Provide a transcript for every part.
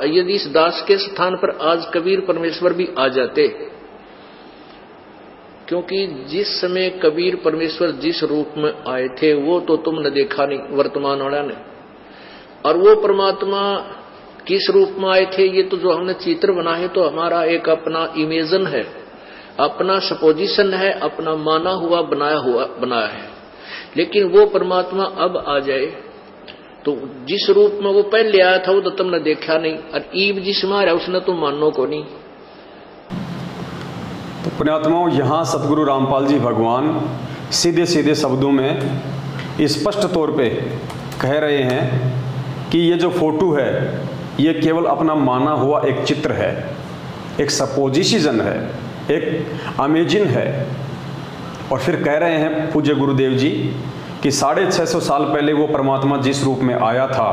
यदि इस दास के स्थान पर आज कबीर परमेश्वर भी आ जाते, क्योंकि जिस समय कबीर परमेश्वर जिस रूप में आए थे वो तो तुमने देखा नहीं वर्तमान वाला ने, और वो परमात्मा किस रूप में आए थे ये तो जो हमने चित्र बना है तो हमारा एक अपना इमेजन है, अपना सपोजिशन है, अपना माना हुआ बनाया है। लेकिन वो परमात्मा अब आ जाए तो जिस रूप में वो पहले आया था वो तो तुमने देखा नहीं, और ईब जिसमें आ रहा उसने तुम मानो को नहीं। तो पुण्यात्माओं, यहाँ सतगुरु रामपाल जी भगवान सीधे सीधे शब्दों में स्पष्ट तौर पे कह रहे हैं कि ये जो फोटो है ये केवल अपना माना हुआ एक चित्र है, एक सपोजिशन है, एक अमेजिन है। और फिर कह रहे हैं पूज्य गुरुदेव जी कि 650 साल पहले वो परमात्मा जिस रूप में आया था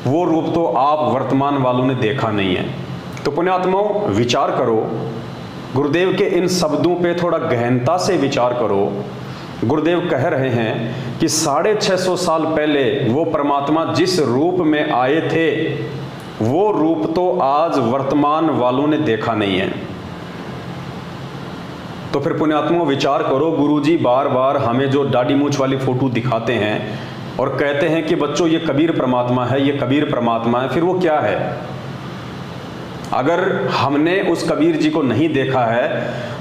वो रूप तो आप वर्तमान वालों ने देखा नहीं है। तो पुण्यात्माओं, विचार करो, गुरुदेव के इन शब्दों पे थोड़ा गहनता से विचार करो। गुरुदेव कह रहे हैं कि 650 साल पहले वो परमात्मा जिस रूप में आए थे वो रूप तो आज वर्तमान वालों ने देखा नहीं है। तो फिर पुण्यात्माओं विचार करो, गुरुजी बार बार हमें जो दाढ़ी मूंछ वाली फोटो दिखाते हैं और कहते हैं कि बच्चों ये कबीर परमात्मा है, ये कबीर परमात्मा है, फिर वो क्या है? अगर हमने उस कबीर जी को नहीं देखा है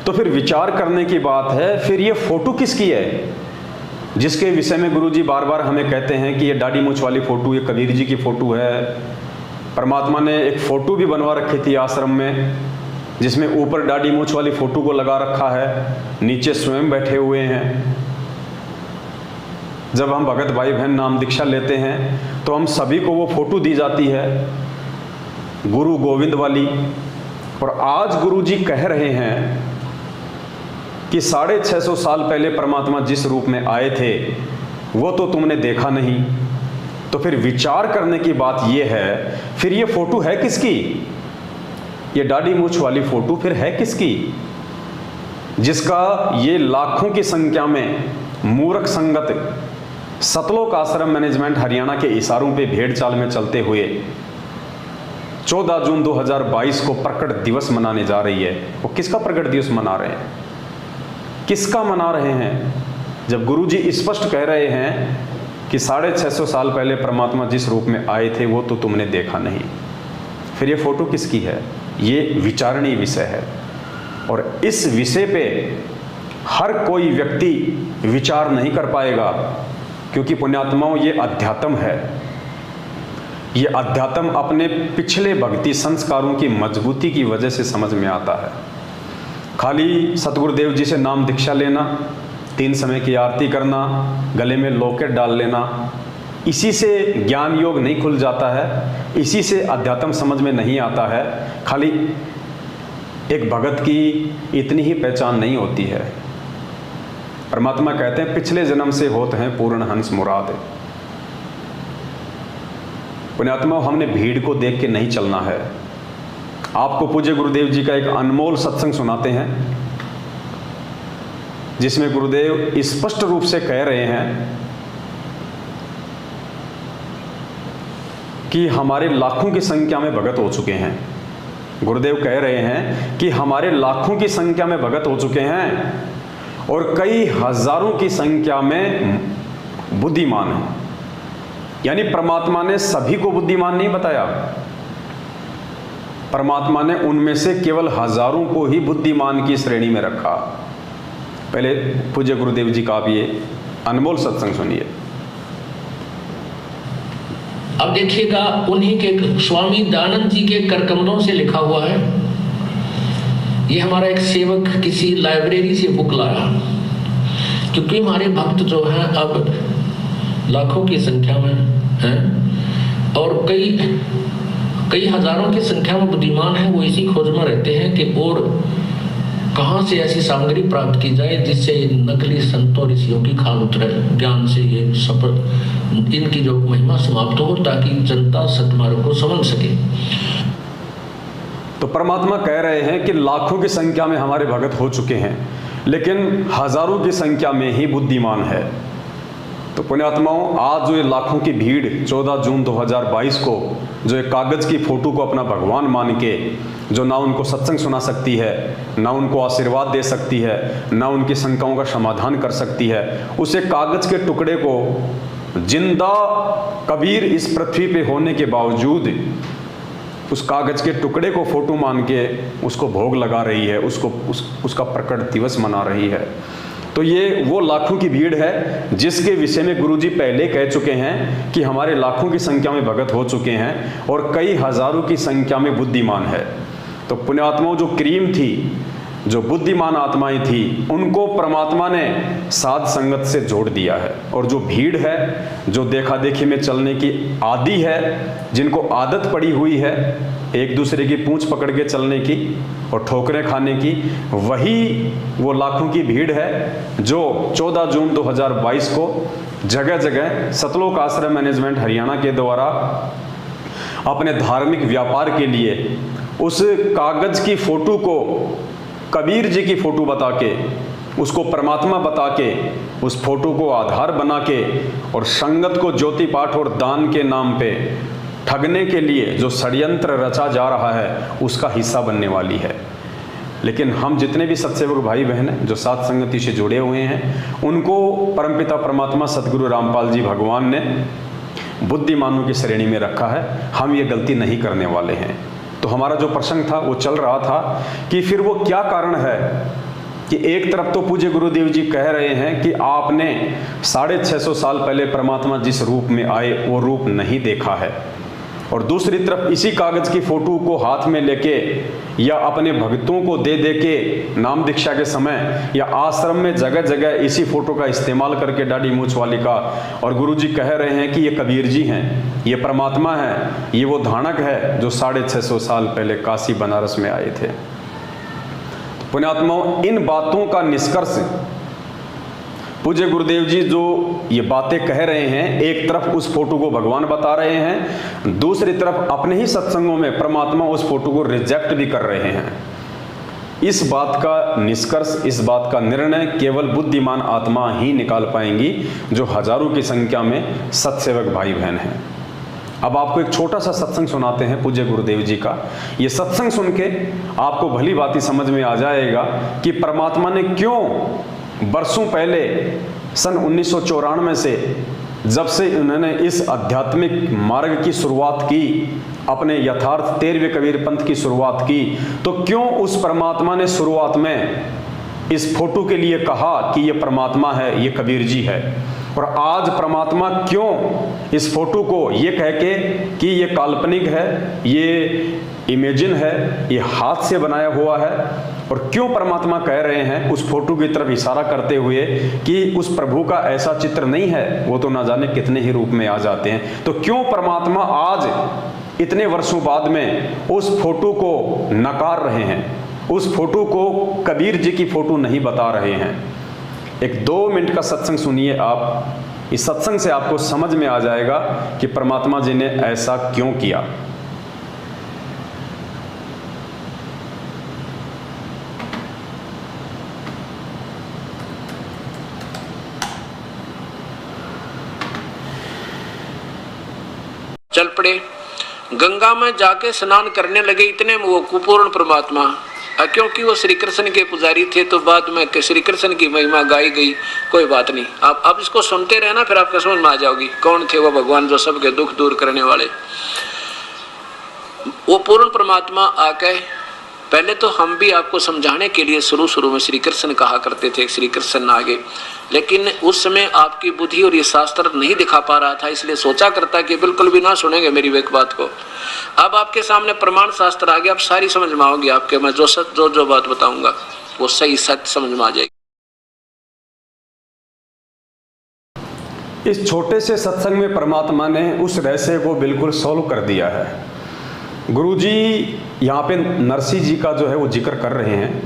तो फिर विचार करने की बात है, फिर ये फोटो किसकी है जिसके विषय में गुरुजी बार बार हमें कहते हैं कि ये दाढ़ी मूंछ वाली फोटो ये कबीर जी की फोटो है। परमात्मा ने एक फोटो भी बनवा रखी थी आश्रम में जिसमें ऊपर दाढ़ी मूंछ वाली फोटो को लगा रखा है, नीचे स्वयं बैठे हुए हैं। जब हम भगत भाई बहन नाम दीक्षा लेते हैं तो हम सभी को वो फोटो दी जाती है गुरु गोविंद वाली। और आज गुरु जी कह रहे हैं कि 650 साल पहले परमात्मा जिस रूप में आए थे वो तो तुमने देखा नहीं। तो फिर विचार करने की बात ये है, फिर ये फोटो है किसकी? ये दाढ़ी मूंछ वाली फोटो फिर है किसकी जिसका ये लाखों की संख्या में मूर्ख संगत सतलोक आश्रम मैनेजमेंट हरियाणा के इशारों पे भेड़ चाल में चलते हुए 14 जून 2022 को प्रकट दिवस मनाने जा रही है। वो किसका प्रकट दिवस मना रहे हैं, किसका मना रहे हैं? जब गुरुजी स्पष्ट कह रहे हैं कि 650 साल पहले परमात्मा जिस रूप में आए थे वो तो तुमने देखा नहीं, फिर ये फोटो किसकी है? ये विचारणीय विषय है और इस विषय पे हर कोई व्यक्ति विचार नहीं कर पाएगा, क्योंकि पुण्यात्माओं ये अध्यात्म है। ये अध्यात्म अपने पिछले भक्ति संस्कारों की मजबूती की वजह से समझ में आता है। खाली सतगुरुदेव जी से नाम दीक्षा लेना, 3 समय की आरती करना, गले में लॉकेट डाल लेना, इसी से ज्ञान योग नहीं खुल जाता है, इसी से अध्यात्म समझ में नहीं आता है। खाली एक भगत की इतनी ही पहचान नहीं होती है। परमात्मा कहते हैं पिछले जन्म से होते हैं पूर्ण हंस मुराद। पुण्यात्मा, हमने भीड़ को देख के नहीं चलना है। आपको पूज्य गुरुदेव जी का एक अनमोल सत्संग सुनाते हैं जिसमें गुरुदेव स्पष्ट रूप से कह रहे हैं कि हमारे लाखों की संख्या में भगत हो चुके हैं। गुरुदेव कह रहे हैं कि हमारे लाखों की संख्या में भगत हो चुके हैं और कई हजारों की संख्या में बुद्धिमान हैं। यानी परमात्मा ने सभी को बुद्धिमान नहीं बताया, परमात्मा ने उनमें से केवल हजारों को ही बुद्धिमान की श्रेणी में रखा। पहले पूज्य गुरुदेव जी का आप ये अनमोल सत्संग सुनिए। अब देखिएगा, उन्हीं के स्वामी दयानंद जी के करकमलों से लिखा हुआ है। ये हमारा एक सेवक किसी लाइब्रेरी से बुक लाया, क्योंकि हमारे भक्त जो हैं अब लाखों की संख्या में हैं और कई हजारों की संख्या में बुद्धिमान हैं। वो इसी खोज में रहते हैं कि और कहाँ से ऐसी सामग्री प्राप्त की जाए जिससे नकली संतों ऋषियों की खाल उतरे, ज्ञान से ये सफल इनकी जो महिमा समाप्त हो, ताकि जनता सत्मार्ग को समझ सके। तो परमात्मा कह रहे हैं कि लाखों की संख्या में हमारे भगत हो चुके हैं, लेकिन हजारों की संख्या में ही बुद्धिमान है। तो पुण्यात्माओं, आज जो ये लाखों की भीड़ 14 जून 2022 को जो एक कागज़ की फ़ोटो को अपना भगवान मान के, जो ना उनको सत्संग सुना सकती है, ना उनको आशीर्वाद दे सकती है, ना उनकी शंकाओं का समाधान कर सकती है, उस एक कागज़ के टुकड़े को जिंदा कबीर इस पृथ्वी पे होने के बावजूद उस कागज़ के टुकड़े को फ़ोटो मान के उसको भोग लगा रही है, उसका प्रकट दिवस मना रही है। तो ये वो लाखों की भीड़ है जिसके विषय में गुरुजी पहले कह चुके हैं कि हमारे लाखों की संख्या में भगत हो चुके हैं और कई हजारों की संख्या में बुद्धिमान है। तो पुण्यात्माओं, जो क्रीम थी, जो बुद्धिमान आत्माएं थी, उनको परमात्मा ने साध संगत से जोड़ दिया है। और जो भीड़ है, जो देखा देखी में चलने की आदी है, जिनको आदत पड़ी हुई है एक दूसरे की पूंछ पकड़ के चलने की और ठोकरें खाने की, वही वो लाखों की भीड़ है जो 14 जून 2022 को जगह जगह सतलोक आश्रम मैनेजमेंट हरियाणा के द्वारा अपने धार्मिक व्यापार के लिए उस कागज की फोटो को कबीर जी की फोटो बता के, उसको परमात्मा बता के, उस फोटो को आधार बना के और संगत को ज्योति पाठ और दान के नाम पे ठगने के लिए जो षड्यंत्र रचा जा रहा है उसका हिस्सा बनने वाली है। लेकिन हम जितने भी सत्सेवक भाई बहन हैं जो साथ संगति से जुड़े हुए हैं, उनको परमपिता परमात्मा सतगुरु रामपाल जी भगवान ने बुद्धिमानों की श्रेणी में रखा है। हम ये गलती नहीं करने वाले हैं। तो हमारा जो प्रसंग था वो चल रहा था कि फिर वो क्या कारण है कि एक तरफ तो पूज्य गुरुदेव जी कह रहे हैं कि आपने 650 साल पहले परमात्मा जिस रूप में आए वो रूप नहीं देखा है, और दूसरी तरफ इसी कागज की फोटो को हाथ में लेके या अपने भक्तों को दे दे के नाम दीक्षा के समय या आश्रम में जगह जगह इसी फोटो का इस्तेमाल करके दाढ़ी मूंछ वाली का, और गुरुजी कह रहे हैं कि ये कबीर जी हैं, ये परमात्मा है, ये वो धानक है जो 650 साल पहले काशी बनारस में आए थे। पुण्यात्माओं, इन बातों का निष्कर्ष पूज्य गुरुदेव जी जो ये बातें कह रहे हैं, एक तरफ उस फोटो को भगवान बता रहे हैं, दूसरी तरफ अपने ही सत्संगों में परमात्मा उस फोटो को रिजेक्ट भी कर रहे हैं। इस बात का निष्कर्ष, इस बात का निर्णय केवल बुद्धिमान आत्मा ही निकाल पाएंगी जो हजारों की संख्या में सत्सेवक भाई बहन हैं। अब आपको एक छोटा सा सत्संग सुनाते हैं पूज्य गुरुदेव जी का। ये सत्संग सुन के आपको भली बात समझ में आ जाएगा कि परमात्मा ने क्यों बरसों पहले सन 1994 से, जब से उन्होंने इस आध्यात्मिक मार्ग की शुरुआत की, अपने यथार्थ 13वें कबीर पंथ की शुरुआत की, तो क्यों उस परमात्मा ने शुरुआत में इस फोटो के लिए कहा कि ये परमात्मा है, ये कबीर जी है, और आज परमात्मा क्यों इस फोटो को ये कह के कि ये काल्पनिक है, ये इमेजिन है, ये हाथ से बनाया हुआ है, और क्यों परमात्मा कह रहे हैं उस फोटो की तरफ इशारा करते हुए कि उस प्रभु का ऐसा चित्र नहीं है, वो तो ना जाने कितने ही रूप में आ जाते हैं। तो क्यों परमात्मा आज इतने वर्षों बाद में उस फोटो को नकार रहे हैं, उस फोटो को कबीर जी की फोटो नहीं बता रहे हैं। एक 2 मिनट का सत्संग सुनिए आप। इस सत्संग से आपको समझ में आ जाएगा कि परमात्मा जी ने ऐसा क्यों किया। चल पड़े, गंगा में जाके स्नान करने लगे। इतने वो कुपूर्ण परमात्मा, क्योंकि वो श्री कृष्ण के पुजारी थे तो बाद में श्री कृष्ण की महिमा गाई गई। कोई बात नहीं, आप इसको सुनते रहना, फिर आपको समझ में आ जाओगी कौन थे वो भगवान जो सबके दुख दूर करने वाले। वो पूर्ण परमात्मा आके, पहले तो हम भी आपको समझाने के लिए शुरू में श्री कृष्ण कहा करते थे, श्री कृष्ण आगे, लेकिन उस समय आपकी बुद्धि और ये शास्त्र नहीं दिखा पा रहा था, इसलिए सोचा करता कि बिल्कुल भी ना सुनेंगे मेरी एक बात को। अब आपके सामने प्रमाण शास्त्र आ गया, अब सारी समझ में आओगी आपके, मैं जो बात बताऊंगा वो सही सत्य समझ में आ जाएगी। इस छोटे से सत्संग में परमात्मा ने उस रहस्य को बिल्कुल सॉल्व कर दिया है। गुरुजी यहाँ पे नरसिंह जी का जो है वो जिक्र कर रहे हैं,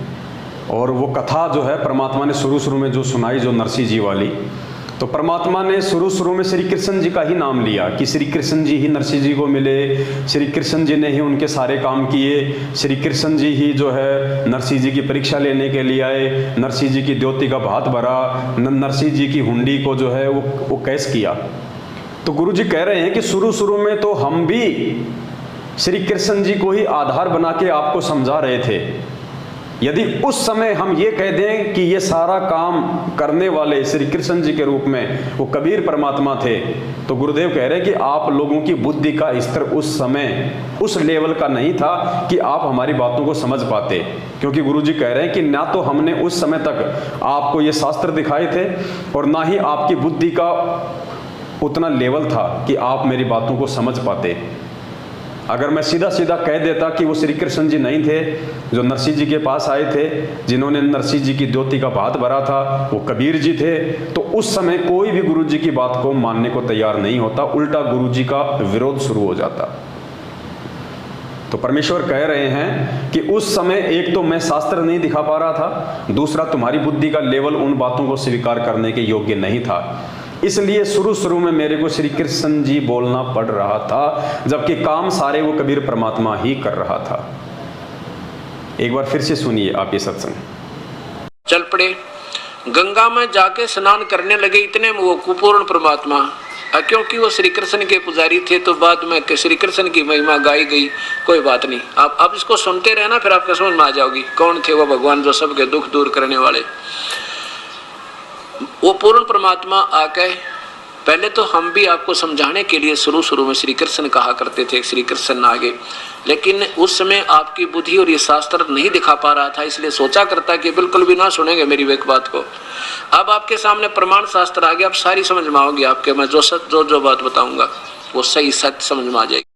और वो कथा जो है परमात्मा ने शुरू में जो सुनाई, जो नरसिंह जी वाली, तो परमात्मा ने शुरू में श्री कृष्ण जी का ही नाम लिया कि श्री कृष्ण जी ही नरसिंह जी को मिले, श्री कृष्ण जी ने ही उनके सारे काम किए, श्री कृष्ण जी ही जो है नरसिंह जी की परीक्षा लेने के लिए आए, नरसिंह जी की द्योति का भात भरा, नरसिंह जी की हुंडी को जो है वो कैश किया। तो गुरु जी कह रहे हैं कि शुरू में तो हम भी श्री कृष्ण जी को ही आधार बना के आपको समझा रहे थे। यदि उस समय हम ये कह दें कि ये सारा काम करने वाले श्री कृष्ण जी के रूप में वो कबीर परमात्मा थे, तो गुरुदेव कह रहे हैं कि आप लोगों की बुद्धि का स्तर उस समय उस लेवल का नहीं था कि आप हमारी बातों को समझ पाते। क्योंकि गुरु जी कह रहे हैं कि ना तो हमने उस समय तक आपको ये शास्त्र दिखाए थे और ना ही आपकी बुद्धि का उतना लेवल था कि आप मेरी बातों को समझ पाते। अगर मैं सीधा कह देता कि वो श्री कृष्ण जी नहीं थे जो नरसिंह जी के पास आए थे, जिन्होंने नरसिंह जी की द्योति का भात भरा था, वो कबीर जी थे, तो उस समय कोई भी गुरु जी की बात को मानने को तैयार नहीं होता, उल्टा गुरु जी का विरोध शुरू हो जाता। तो परमेश्वर कह रहे हैं कि उस समय एक तो मैं शास्त्र नहीं दिखा पा रहा था, दूसरा तुम्हारी बुद्धि का लेवल उन बातों को स्वीकार करने के योग्य नहीं था, इसलिए शुरू में मेरे को श्री कृष्ण जी बोलना पड़ रहा था, जबकि काम सारे वो कबीर परमात्मा ही कर रहा था। एक बार फिर से सुनिए आप ये सत्संग। चल पड़े, गंगा में जाके स्नान करने लगे, इतने में वो कुपूर्ण परमात्मा, क्योंकि वो श्री कृष्ण के पुजारी थे तो बाद में श्री कृष्ण की महिमा गाई गई, कोई बात नहीं। आप इसको सुनते रहना, फिर आपको समझ में आ जाओगी कौन थे वो भगवान जो सबके दुख दूर करने वाले। वो पूर्ण परमात्मा आके, पहले तो हम भी आपको समझाने के लिए शुरू में श्री कृष्ण कहा करते थे, श्री कृष्ण आगे, लेकिन उस समय आपकी बुद्धि और ये शास्त्र नहीं दिखा पा रहा था, इसलिए सोचा करता कि बिल्कुल भी ना सुनेंगे मेरी एक बात को। अब आपके सामने प्रमाण शास्त्र आ गया, अब सारी समझ में आओगी आपके, मैं जो बात बताऊंगा वो सही सत्य समझ में आ जाएगी।